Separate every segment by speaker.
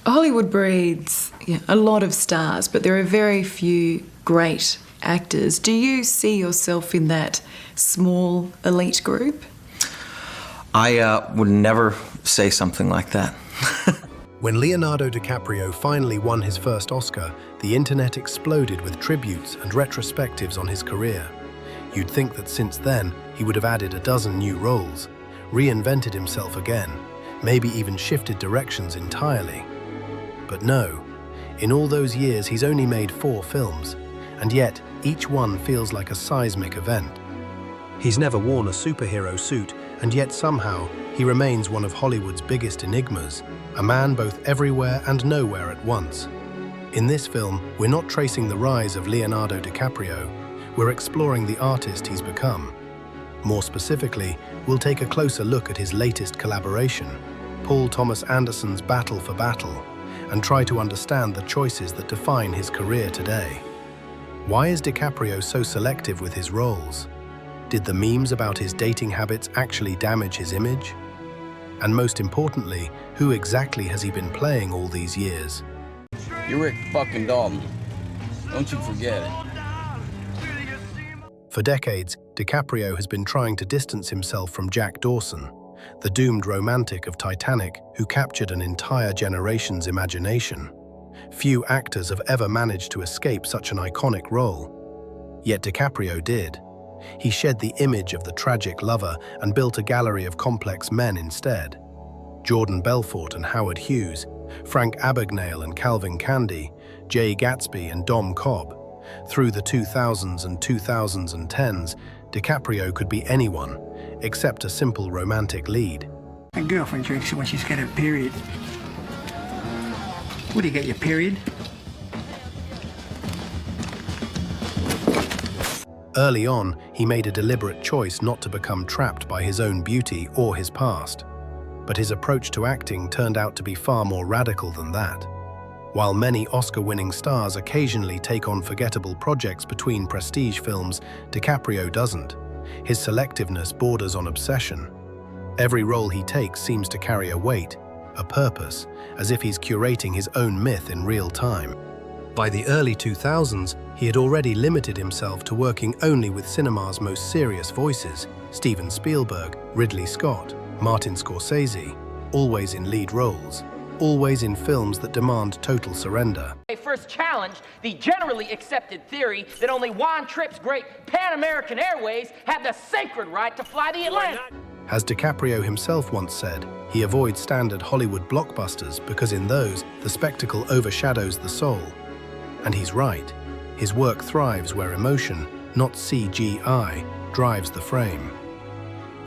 Speaker 1: Hollywood breeds a lot of stars, but there are very few great actors. Do you see yourself in that small elite group?
Speaker 2: I would never say something like that.
Speaker 3: When Leonardo DiCaprio finally won his first Oscar, the internet exploded with tributes and retrospectives on his career. You'd think that since then, he would have added a dozen new roles, reinvented himself again, maybe even shifted directions entirely. But no, in all those years he's only made 4 films, and yet each one feels like a seismic event. He's never worn a superhero suit, and yet somehow he remains one of Hollywood's biggest enigmas, a man both everywhere and nowhere at once. In this film, we're not tracing the rise of Leonardo DiCaprio, we're exploring the artist he's become. More specifically, we'll take a closer look at his latest collaboration, Paul Thomas Anderson's Battle for Battle, and try to understand the choices that define his career today. Why is DiCaprio so selective with his roles? Did the memes about his dating habits actually damage his image? And most importantly, who exactly has he been playing all these years?
Speaker 4: You're Rick fucking Dalton. Don't you forget it.
Speaker 3: For decades, DiCaprio has been trying to distance himself from Jack Dawson, the doomed romantic of Titanic who captured an entire generation's imagination. Few actors have ever managed to escape such an iconic role. Yet DiCaprio did. He shed the image of the tragic lover and built a gallery of complex men instead. Jordan Belfort and Howard Hughes, Frank Abagnale and Calvin Candy, Jay Gatsby and Dom Cobb. Through the 2000s and 2010s, DiCaprio could be anyone, except a simple romantic lead.
Speaker 5: My girlfriend drinks it when she's got her period. What do you get, your period?
Speaker 3: Early on, he made a deliberate choice not to become trapped by his own beauty or his past. But his approach to acting turned out to be far more radical than that. While many Oscar-winning stars occasionally take on forgettable projects between prestige films, DiCaprio doesn't. His selectiveness borders on obsession. Every role he takes seems to carry a weight, a purpose, as if he's curating his own myth in real time. By the early 2000s, he had already limited himself to working only with cinema's most serious voices: Steven Spielberg, Ridley Scott, Martin Scorsese, always in lead roles. Always in films that demand total surrender.
Speaker 6: They first challenged the generally accepted theory that only Juan Tripp's great Pan American Airways had the sacred right to fly the Atlantic.
Speaker 3: As DiCaprio himself once said, he avoids standard Hollywood blockbusters because in those, the spectacle overshadows the soul. And he's right. His work thrives where emotion, not CGI, drives the frame.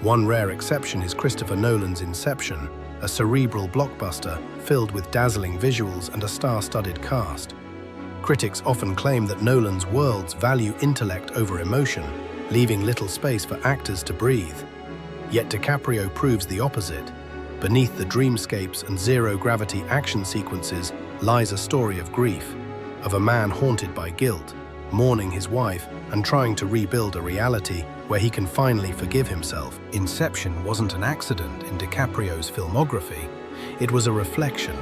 Speaker 3: One rare exception is Christopher Nolan's Inception, a cerebral blockbuster filled with dazzling visuals and a star-studded cast. Critics often claim that Nolan's worlds value intellect over emotion, leaving little space for actors to breathe. Yet DiCaprio proves the opposite. Beneath the dreamscapes and zero-gravity action sequences lies a story of grief, of a man haunted by guilt, mourning his wife and trying to rebuild a reality where he can finally forgive himself. Inception wasn't an accident in DiCaprio's filmography. It was a reflection.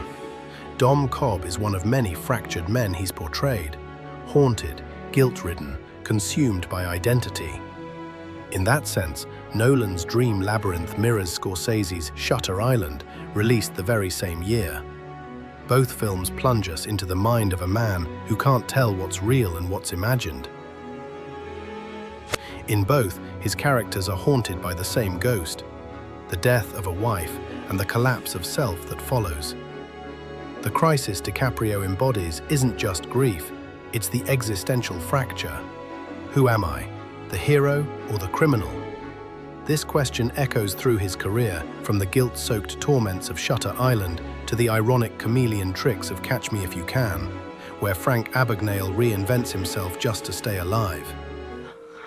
Speaker 3: Dom Cobb is one of many fractured men he's portrayed, haunted, guilt-ridden, consumed by identity. In that sense, Nolan's Dream Labyrinth mirrors Scorsese's Shutter Island, released the very same year. Both films plunge us into the mind of a man who can't tell what's real and what's imagined. In both, his characters are haunted by the same ghost, the death of a wife and the collapse of self that follows. The crisis DiCaprio embodies isn't just grief, it's the existential fracture. Who am I, the hero or the criminal? This question echoes through his career, from the guilt-soaked torments of Shutter Island to the ironic chameleon tricks of Catch Me If You Can, where Frank Abagnale reinvents himself just to stay alive.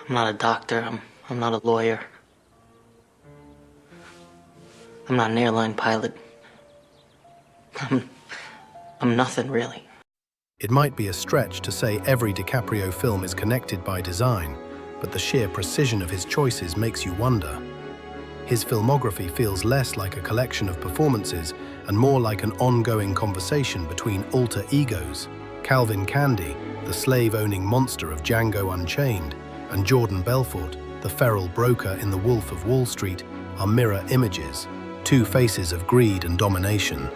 Speaker 7: I'm not a doctor, I'm not a lawyer. I'm not an airline pilot. I'm nothing, really.
Speaker 3: It might be a stretch to say every DiCaprio film is connected by design, but the sheer precision of his choices makes you wonder. his filmography feels less like a collection of performances and more like an ongoing conversation between alter egos. Calvin Candy, the slave-owning monster of Django Unchained, and Jordan Belfort, the feral broker in The Wolf of Wall Street, are mirror images, two faces of greed and domination.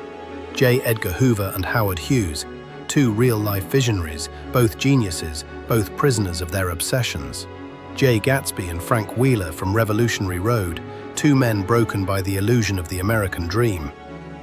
Speaker 3: J. Edgar Hoover and Howard Hughes, two real-life visionaries, both geniuses, both prisoners of their obsessions. Jay Gatsby and Frank Wheeler from Revolutionary Road, two men broken by the illusion of the American dream.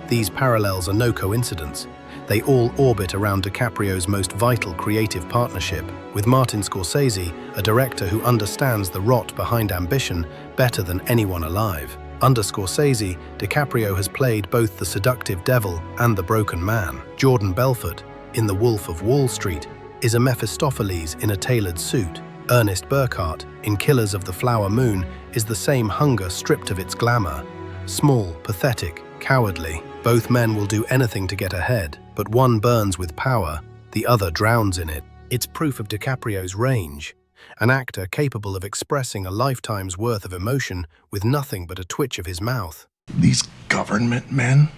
Speaker 3: These parallels are no coincidence. They all orbit around DiCaprio's most vital creative partnership with Martin Scorsese, a director who understands the rot behind ambition better than anyone alive. Under Scorsese, DiCaprio has played both the seductive devil and the broken man. Jordan Belfort, in The Wolf of Wall Street, is a Mephistopheles in a tailored suit. Ernest Burkhart, in Killers of the Flower Moon, is the same hunger stripped of its glamour. Small, pathetic, cowardly, both men will do anything to get ahead, but one burns with power, the other drowns in it. It's proof of DiCaprio's range, an actor capable of expressing a lifetime's worth of emotion with nothing but a twitch of his mouth.
Speaker 8: These government men,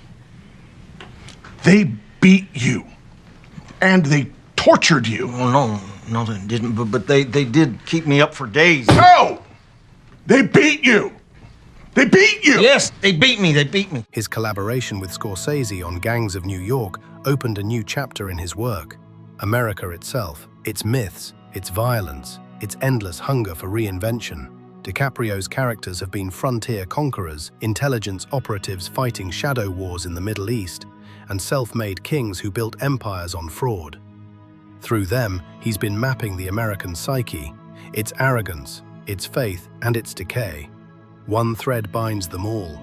Speaker 8: they beat you, and they tortured you.
Speaker 9: Oh, no, they didn't, but they did keep me up for days.
Speaker 8: No! They beat you! They beat you!
Speaker 9: Yes, they beat me.
Speaker 3: His collaboration with Scorsese on Gangs of New York opened a new chapter in his work. America itself, its myths, its violence, its endless hunger for reinvention. DiCaprio's characters have been frontier conquerors, intelligence operatives fighting shadow wars in the Middle East, and self-made kings who built empires on fraud. Through them, he's been mapping the American psyche, its arrogance, its faith, and its decay. One thread binds them all.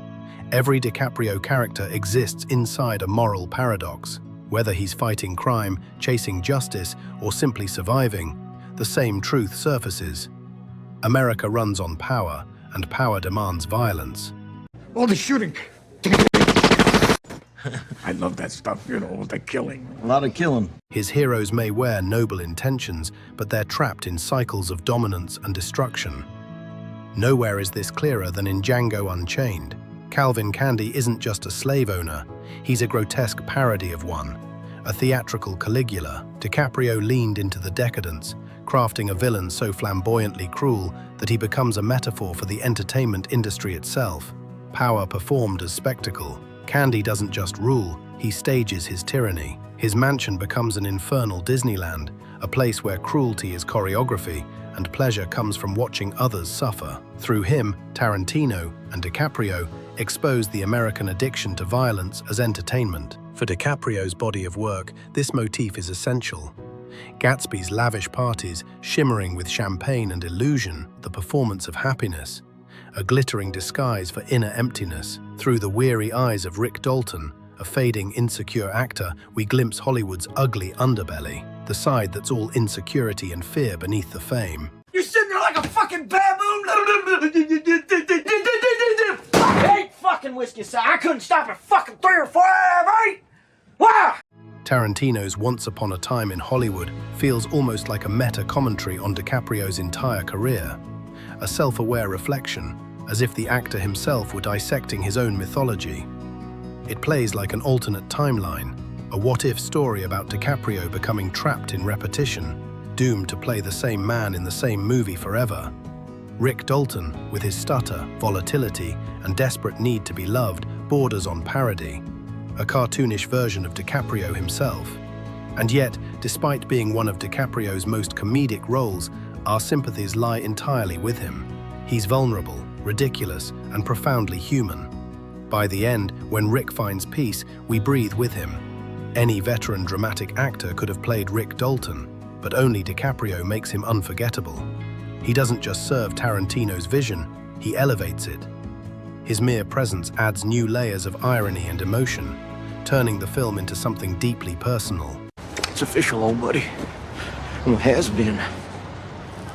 Speaker 3: Every DiCaprio character exists inside a moral paradox. Whether he's fighting crime, chasing justice, or simply surviving, the same truth surfaces. America runs on power, and power demands violence.
Speaker 5: All the shooting. I love that stuff, you know, the killing.
Speaker 9: A lot of killing.
Speaker 3: His heroes may wear noble intentions, but they're trapped in cycles of dominance and destruction. Nowhere is this clearer than in Django Unchained. Calvin Candy isn't just a slave owner, he's a grotesque parody of one. A theatrical Caligula, DiCaprio leaned into the decadence, crafting a villain so flamboyantly cruel that he becomes a metaphor for the entertainment industry itself. Power performed as spectacle. Candy doesn't just rule, he stages his tyranny. His mansion becomes an infernal Disneyland, a place where cruelty is choreography and pleasure comes from watching others suffer. Through him, Tarantino and DiCaprio expose the American addiction to violence as entertainment. For DiCaprio's body of work, this motif is essential. Gatsby's lavish parties, shimmering with champagne and illusion, the performance of happiness. A glittering disguise for inner emptiness. Through the weary eyes of Rick Dalton, a fading, insecure actor, we glimpse Hollywood's ugly underbelly, the side that's all insecurity and fear beneath the fame.
Speaker 5: You're sitting there like a fucking baboon.
Speaker 6: I hate fucking whiskey, so I couldn't stop at fucking 3 or 4 8. Wow!
Speaker 3: Tarantino's Once Upon a Time in Hollywood feels almost like a meta-commentary on DiCaprio's entire career. A self-aware reflection, as if the actor himself were dissecting his own mythology. It plays like an alternate timeline, a what-if story about DiCaprio becoming trapped in repetition, doomed to play the same man in the same movie forever. Rick Dalton, with his stutter, volatility, and desperate need to be loved, borders on parody, a cartoonish version of DiCaprio himself. And yet, despite being one of DiCaprio's most comedic roles, our sympathies lie entirely with him. He's vulnerable, ridiculous, and profoundly human. By the end, when Rick finds peace, we breathe with him. Any veteran dramatic actor could have played Rick Dalton, but only DiCaprio makes him unforgettable. He doesn't just serve Tarantino's vision, he elevates it. His mere presence adds new layers of irony and emotion, turning the film into something deeply personal.
Speaker 9: It's official, old buddy. Well, it has been.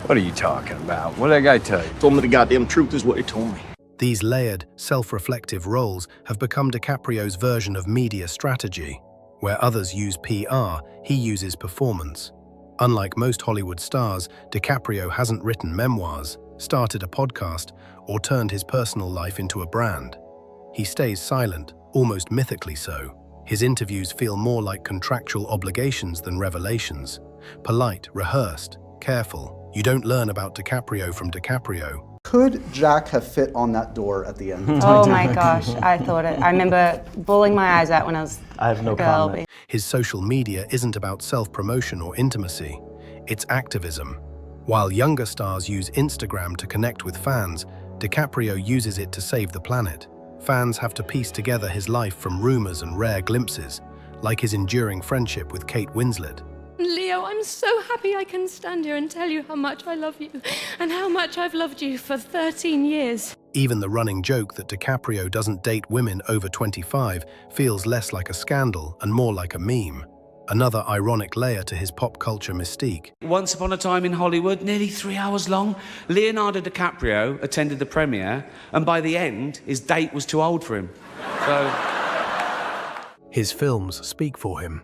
Speaker 4: What are you talking about? What did that guy tell you?
Speaker 9: Told me the goddamn truth is what he told me.
Speaker 3: These layered, self-reflective roles have become DiCaprio's version of media strategy. Where others use PR, he uses performance. Unlike most Hollywood stars, DiCaprio hasn't written memoirs. started a podcast, or turned his personal life into a brand. He stays silent, almost mythically so. His interviews feel more like contractual obligations than revelations. Polite, rehearsed, careful. You don't learn about DiCaprio from DiCaprio.
Speaker 10: Could Jack have fit on that door at the end?
Speaker 11: Oh my gosh, I thought it. I remember bawling my eyes out when I was
Speaker 9: I have no
Speaker 11: a girl.
Speaker 9: comment.
Speaker 3: His social media isn't about self-promotion or intimacy. It's activism. While younger stars use Instagram to connect with fans, DiCaprio uses it to save the planet. Fans have to piece together his life from rumors and rare glimpses, like his enduring friendship with Kate Winslet.
Speaker 12: Leo, I'm so happy I can stand here and tell you how much I love you and how much I've loved you for 13 years.
Speaker 3: Even the running joke that DiCaprio doesn't date women over 25 feels less like a scandal and more like a meme. Another ironic layer to his pop culture mystique.
Speaker 13: Once upon a time in Hollywood, nearly 3 hours long, Leonardo DiCaprio attended the premiere, and by the end, his date was too old for him. So...
Speaker 3: His films speak for him.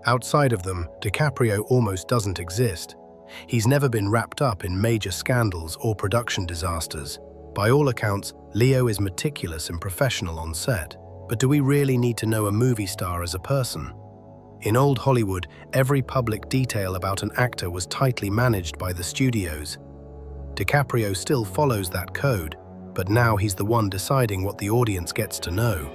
Speaker 3: Outside of them, DiCaprio almost doesn't exist. He's never been wrapped up in major scandals or production disasters. By all accounts, Leo is meticulous and professional on set. But do we really need to know a movie star as a person? In old Hollywood, every public detail about an actor was tightly managed by the studios. DiCaprio still follows that code, but now he's the one deciding what the audience gets to know.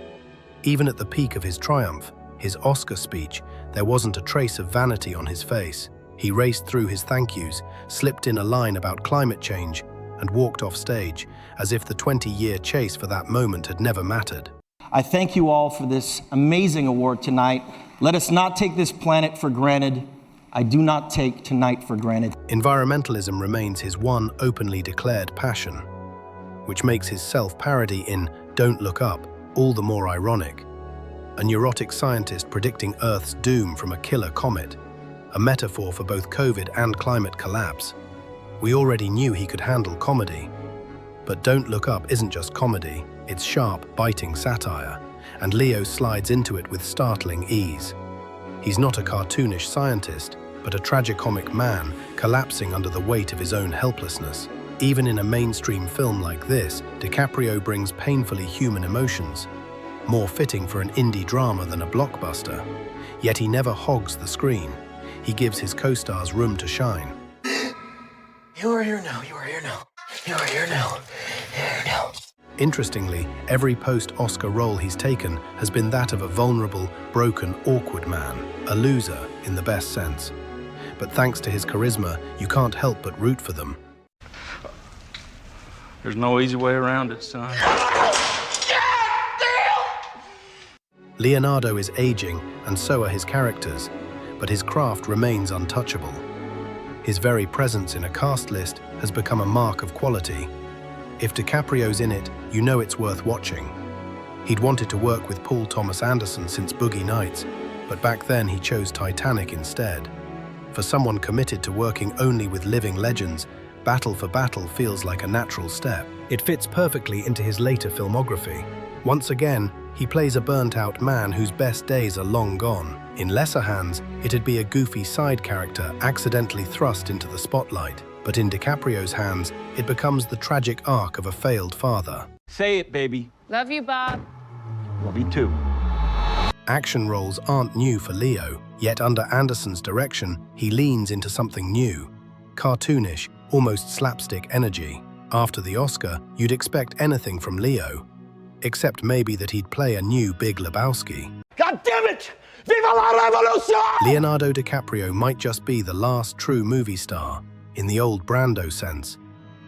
Speaker 3: Even at the peak of his triumph, his Oscar speech, there wasn't a trace of vanity on his face. He raced through his thank yous, slipped in a line about climate change, and walked off stage, as if the 20-year chase for that moment had never mattered.
Speaker 9: I thank you all for this amazing award tonight. Let us not take this planet for granted. I do not take tonight for granted.
Speaker 3: Environmentalism remains his one openly declared passion, which makes his self-parody in Don't Look Up all the more ironic. A neurotic scientist predicting Earth's doom from a killer comet, a metaphor for both COVID and climate collapse. We already knew he could handle comedy. But Don't Look Up isn't just comedy, it's sharp, biting satire, and Leo slides into it with startling ease. He's not a cartoonish scientist, but a tragicomic man collapsing under the weight of his own helplessness. Even in a mainstream film like this, DiCaprio brings painfully human emotions, more fitting for an indie drama than a blockbuster. Yet he never hogs the screen. He gives his co-stars room to shine.
Speaker 14: You are here now, you are here now, you are here now, here now.
Speaker 3: Interestingly, every post-Oscar role he's taken has been that of a vulnerable, broken, awkward man, a loser in the best sense. But thanks to his charisma, you can't help but root for them.
Speaker 4: There's no easy way around it, son.
Speaker 3: Leonardo is aging, and so are his characters, but his craft remains untouchable. His very presence in a cast list has become a mark of quality. If DiCaprio's in it, you know it's worth watching. He'd wanted to work with Paul Thomas Anderson since Boogie Nights, but back then he chose Titanic instead. For someone committed to working only with living legends, Battle for Battle feels like a natural step. It fits perfectly into his later filmography. Once again, he plays a burnt-out man whose best days are long gone. In lesser hands, it'd be a goofy side character accidentally thrust into the spotlight. But in DiCaprio's hands, it becomes the tragic arc of a failed father.
Speaker 4: Say it, baby.
Speaker 12: Love you, Bob.
Speaker 9: Love you too.
Speaker 3: Action roles aren't new for Leo, yet under Anderson's direction, he leans into something new. Cartoonish, almost slapstick energy. After the Oscar, you'd expect anything from Leo, except maybe that he'd play a new Big Lebowski.
Speaker 14: God damn it! Viva la revolution!
Speaker 3: Leonardo DiCaprio might just be the last true movie star, in the old Brando sense.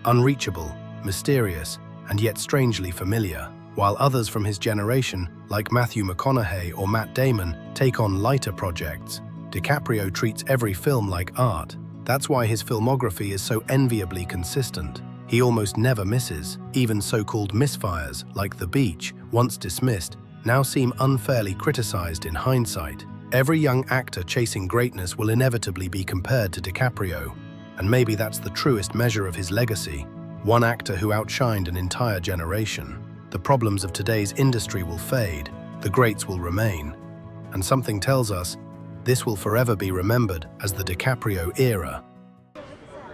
Speaker 3: Unreachable, mysterious, and yet strangely familiar. While others from his generation, like Matthew McConaughey or Matt Damon, take on lighter projects, DiCaprio treats every film like art. That's why his filmography is so enviably consistent. He almost never misses. Even so-called misfires, like The Beach, once dismissed, now seem unfairly criticized in hindsight. Every young actor chasing greatness will inevitably be compared to DiCaprio, and maybe that's the truest measure of his legacy. One actor who outshined an entire generation. The problems of today's industry will fade, the greats will remain. And something tells us, this will forever be remembered as the DiCaprio era.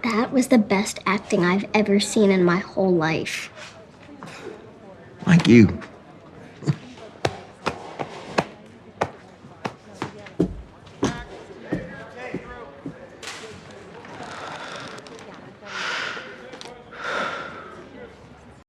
Speaker 15: That was the best acting I've ever seen in my whole life.
Speaker 14: Like you.